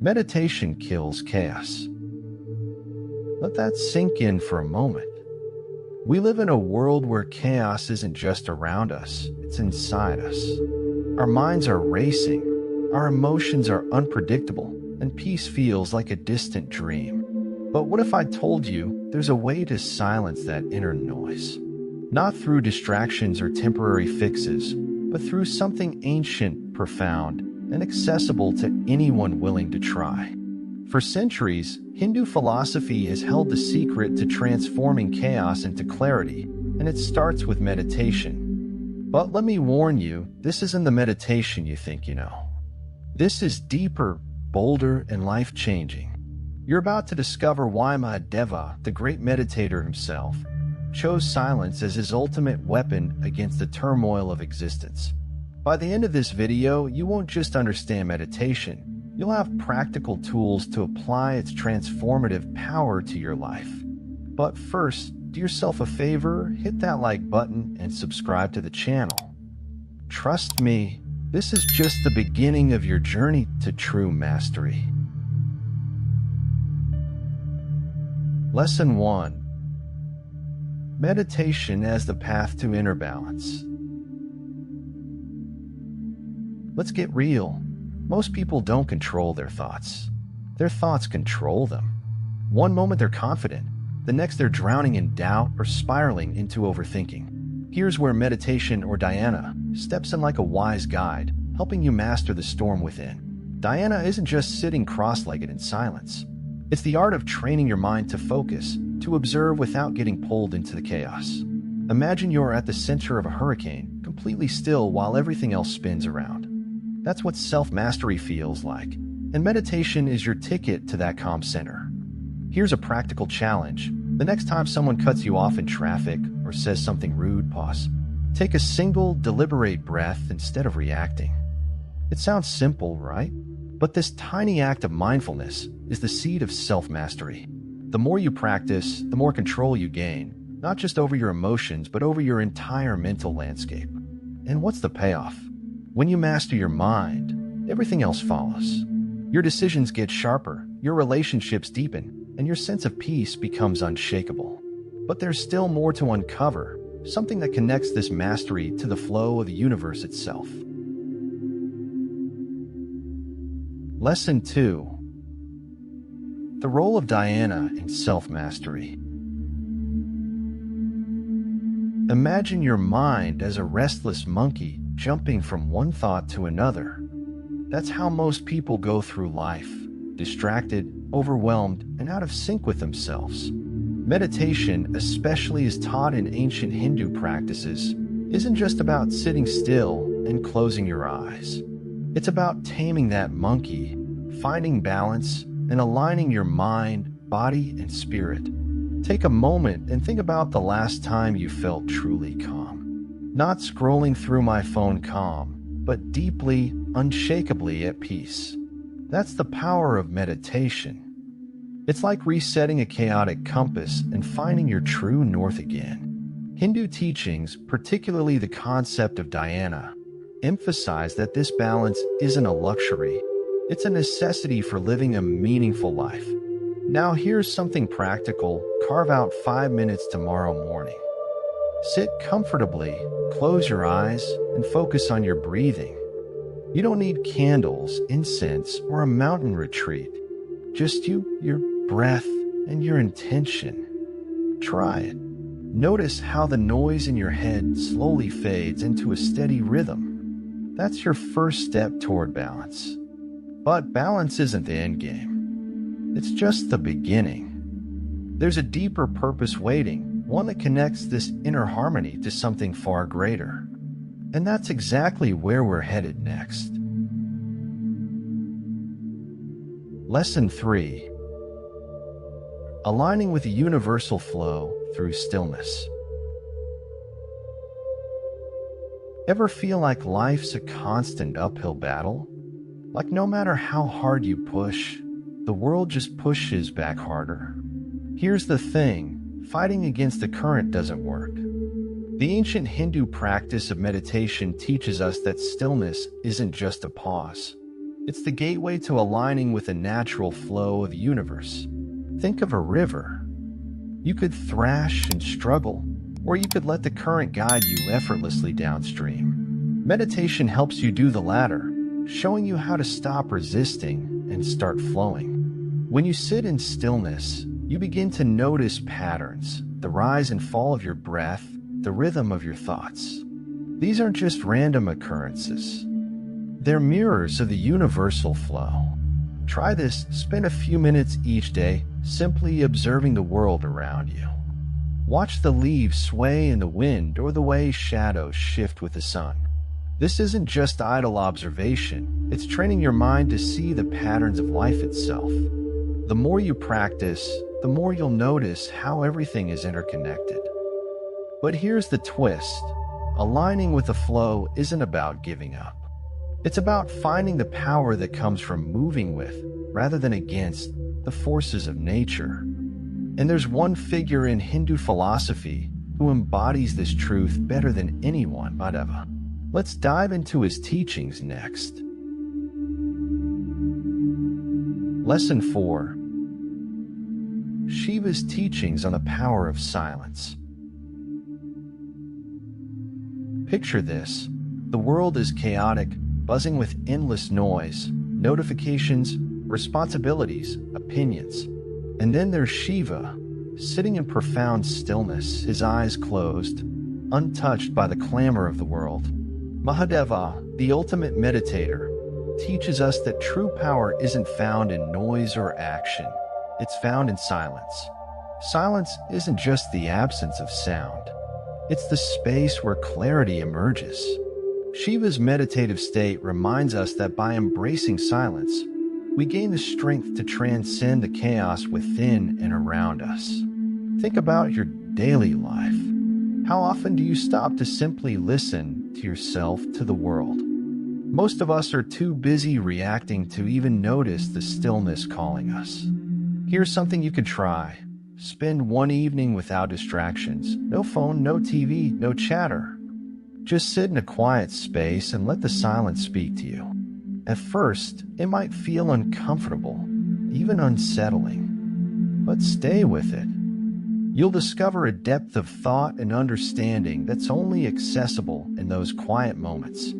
Meditation kills chaos. Let that sink in for a moment. We live in a world where chaos isn't just around us, it's inside us. Our minds are racing, our emotions are unpredictable, and peace feels like a distant dream. But what if I told you there's a way to silence that inner noise? Not through distractions or temporary fixes, but through something ancient, profound, and accessible to anyone willing to try. For centuries, Hindu philosophy has held the secret to transforming chaos into clarity, and it starts with meditation. But let me warn you, this isn't the meditation you think you know. This is deeper, bolder, and life-changing. You're about to discover why Mahadeva, the great meditator himself, chose silence as his ultimate weapon against the turmoil of existence. By the end of this video, you won't just understand meditation, you'll have practical tools to apply its transformative power to your life. But first, do yourself a favor, hit that like button and subscribe to the channel. Trust me, this is just the beginning of your journey to true mastery. Lesson 1. Meditation as the path to inner balance. Let's get real. Most people don't control their thoughts. Their thoughts control them. One moment they're confident, the next they're drowning in doubt or spiraling into overthinking. Here's where meditation or dhyana steps in like a wise guide, helping you master the storm within. Dhyana isn't just sitting cross-legged in silence. It's the art of training your mind to focus, to observe without getting pulled into the chaos. Imagine you're at the center of a hurricane, completely still while everything else spins around. That's what self-mastery feels like, and meditation is your ticket to that calm center. Here's a practical challenge. The next time someone cuts you off in traffic or says something rude, pause. Take a single, deliberate breath instead of reacting. It sounds simple, right? But this tiny act of mindfulness is the seed of self-mastery. The more you practice, the more control you gain, not just over your emotions, but over your entire mental landscape. And what's the payoff? When you master your mind, everything else follows. Your decisions get sharper, your relationships deepen, and your sense of peace becomes unshakable. But there's still more to uncover, something that connects this mastery to the flow of the universe itself. Lesson 2. The role of dhyana in self-mastery. Imagine your mind as a restless monkey jumping from one thought to another. That's how most people go through life, distracted, overwhelmed, and out of sync with themselves. Meditation, especially as taught in ancient Hindu practices, isn't just about sitting still and closing your eyes. It's about taming that monkey, finding balance, and aligning your mind, body, and spirit. Take a moment and think about the last time you felt truly calm. Not scrolling through my phone calm, but deeply, unshakably at peace. That's the power of meditation. It's like resetting a chaotic compass and finding your true north again. Hindu teachings, particularly the concept of dhyana, emphasize that this balance isn't a luxury. It's a necessity for living a meaningful life. Now here's something practical. Carve out 5 minutes tomorrow morning. Sit comfortably, close your eyes, and focus on your breathing. You don't need candles, incense, or a mountain retreat. Just you, your breath, and your intention. Try it. Notice how the noise in your head slowly fades into a steady rhythm. That's your first step toward balance. But balance isn't the end game. It's just the beginning. There's a deeper purpose waiting, one that connects this inner harmony to something far greater. And that's exactly where we're headed next. Lesson 3. Aligning with the universal flow through stillness. Ever feel like life's a constant uphill battle? Like no matter how hard you push, the world just pushes back harder. Here's the thing, fighting against the current doesn't work. The ancient Hindu practice of meditation teaches us that stillness isn't just a pause. It's the gateway to aligning with the natural flow of the universe. Think of a river. You could thrash and struggle, or you could let the current guide you effortlessly downstream. Meditation helps you do the latter, showing you how to stop resisting and start flowing. When you sit in stillness, you begin to notice patterns, the rise and fall of your breath, the rhythm of your thoughts. These aren't just random occurrences. They're mirrors of the universal flow. Try this. Spend a few minutes each day simply observing the world around you. Watch the leaves sway in the wind or the way shadows shift with the sun. This isn't just idle observation. It's training your mind to see the patterns of life itself. The more you practice, the more you'll notice how everything is interconnected. But here's the twist. Aligning with the flow isn't about giving up. It's about finding the power that comes from moving with, rather than against, the forces of nature. And there's one figure in Hindu philosophy who embodies this truth better than anyone, Mahadeva. Let's dive into his teachings next. Lesson 4. Shiva's teachings on the power of silence. Picture this. The world is chaotic, buzzing with endless noise, notifications, responsibilities, opinions. And then there's Shiva, sitting in profound stillness, his eyes closed, untouched by the clamor of the world. Mahadeva, the ultimate meditator, teaches us that true power isn't found in noise or action. It's found in silence. Silence isn't just the absence of sound. It's the space where clarity emerges. Shiva's meditative state reminds us that by embracing silence, we gain the strength to transcend the chaos within and around us. Think about your daily life. How often do you stop to simply listen to yourself, to the world? Most of us are too busy reacting to even notice the stillness calling us. Here's something you could try. Spend one evening without distractions. No phone, no TV, no chatter. Just sit in a quiet space and let the silence speak to you. At first, it might feel uncomfortable, even unsettling. But stay with it. You'll discover a depth of thought and understanding that's only accessible in those quiet moments.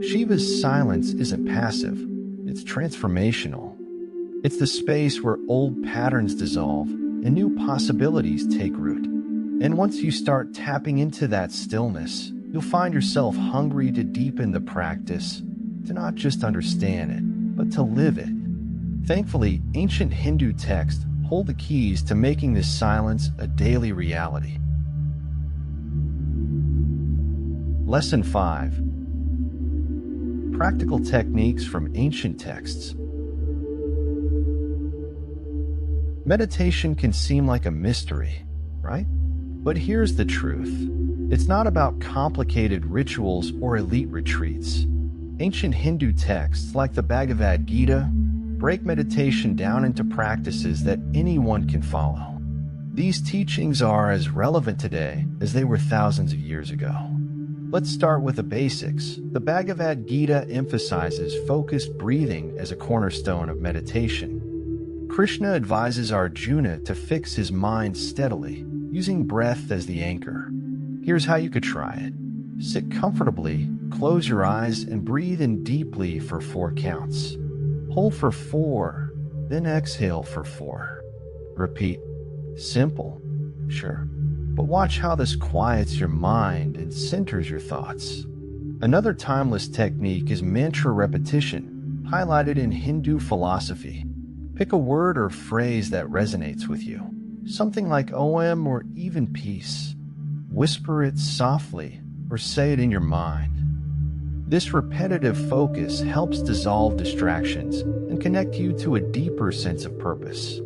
Shiva's silence isn't passive, it's transformational. It's the space where old patterns dissolve and new possibilities take root. And once you start tapping into that stillness, you'll find yourself hungry to deepen the practice, to not just understand it, but to live it. Thankfully, ancient Hindu texts hold the keys to making this silence a daily reality. Lesson 5. Practical techniques from ancient texts. Meditation can seem like a mystery, right? But here's the truth. It's not about complicated rituals or elite retreats. Ancient Hindu texts like the Bhagavad Gita break meditation down into practices that anyone can follow. These teachings are as relevant today as they were thousands of years ago. Let's start with the basics. The Bhagavad Gita emphasizes focused breathing as a cornerstone of meditation. Krishna advises Arjuna to fix his mind steadily, using breath as the anchor. Here's how you could try it. Sit comfortably, close your eyes, and breathe in deeply for 4 counts. Hold for 4, then exhale for 4. Repeat. Simple, sure, but watch how this quiets your mind and centers your thoughts. Another timeless technique is mantra repetition, highlighted in Hindu philosophy. Pick a word or phrase that resonates with you, something like Om or even peace. Whisper it softly or say it in your mind. This repetitive focus helps dissolve distractions and connect you to a deeper sense of purpose.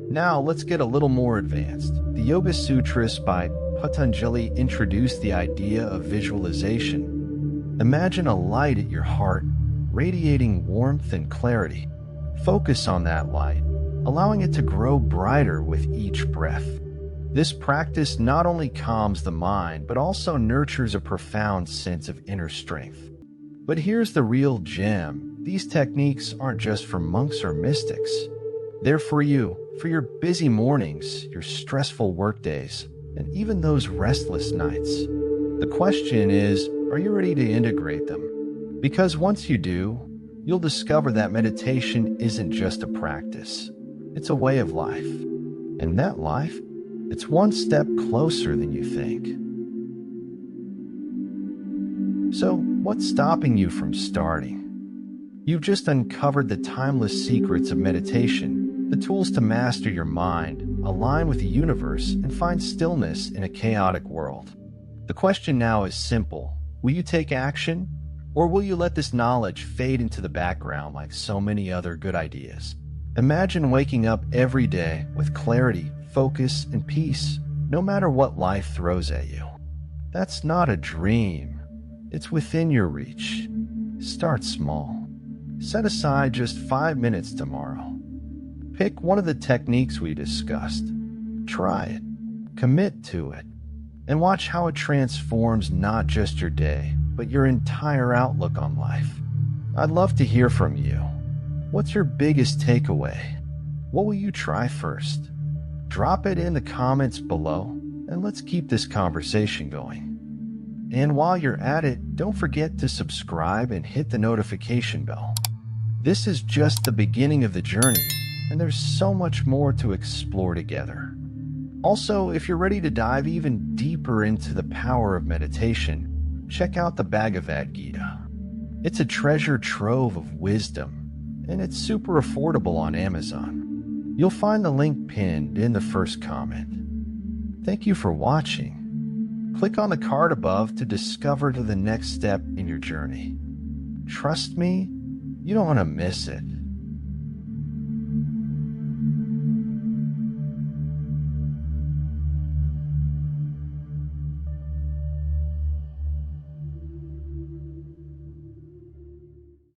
Now let's get a little more advanced. The Yoga Sutras by Patanjali introduce the idea of visualization. Imagine a light at your heart, radiating warmth and clarity. Focus on that light, allowing it to grow brighter with each breath. This practice not only calms the mind, but also nurtures a profound sense of inner strength. But here's the real gem. These techniques aren't just for monks or mystics. They're for you, for your busy mornings, your stressful workdays, and even those restless nights. The question is, are you ready to integrate them? Because once you do, you'll discover that meditation isn't just a practice. It's a way of life. And that life, it's one step closer than you think. So, what's stopping you from starting? You've just uncovered the timeless secrets of meditation, the tools to master your mind, align with the universe, and find stillness in a chaotic world. The question now is simple. Will you take action? Or will you let this knowledge fade into the background like so many other good ideas? Imagine waking up every day with clarity, focus, and peace, no matter what life throws at you. That's not a dream. It's within your reach. Start small. Set aside just 5 minutes tomorrow. Pick one of the techniques we discussed. Try it. Commit to it. And watch how it transforms not just your day, but your entire outlook on life. I'd love to hear from you. What's your biggest takeaway? What will you try first? Drop it in the comments below, and let's keep this conversation going. And while you're at it, don't forget to subscribe and hit the notification bell. This is just the beginning of the journey, and there's so much more to explore together. Also, if you're ready to dive even deeper into the power of meditation, check out the Bhagavad Gita. It's a treasure trove of wisdom, and it's super affordable on Amazon. You'll find the link pinned in the first comment. Thank you for watching. Click on the card above to discover the next step in your journey. Trust me, you don't want to miss it.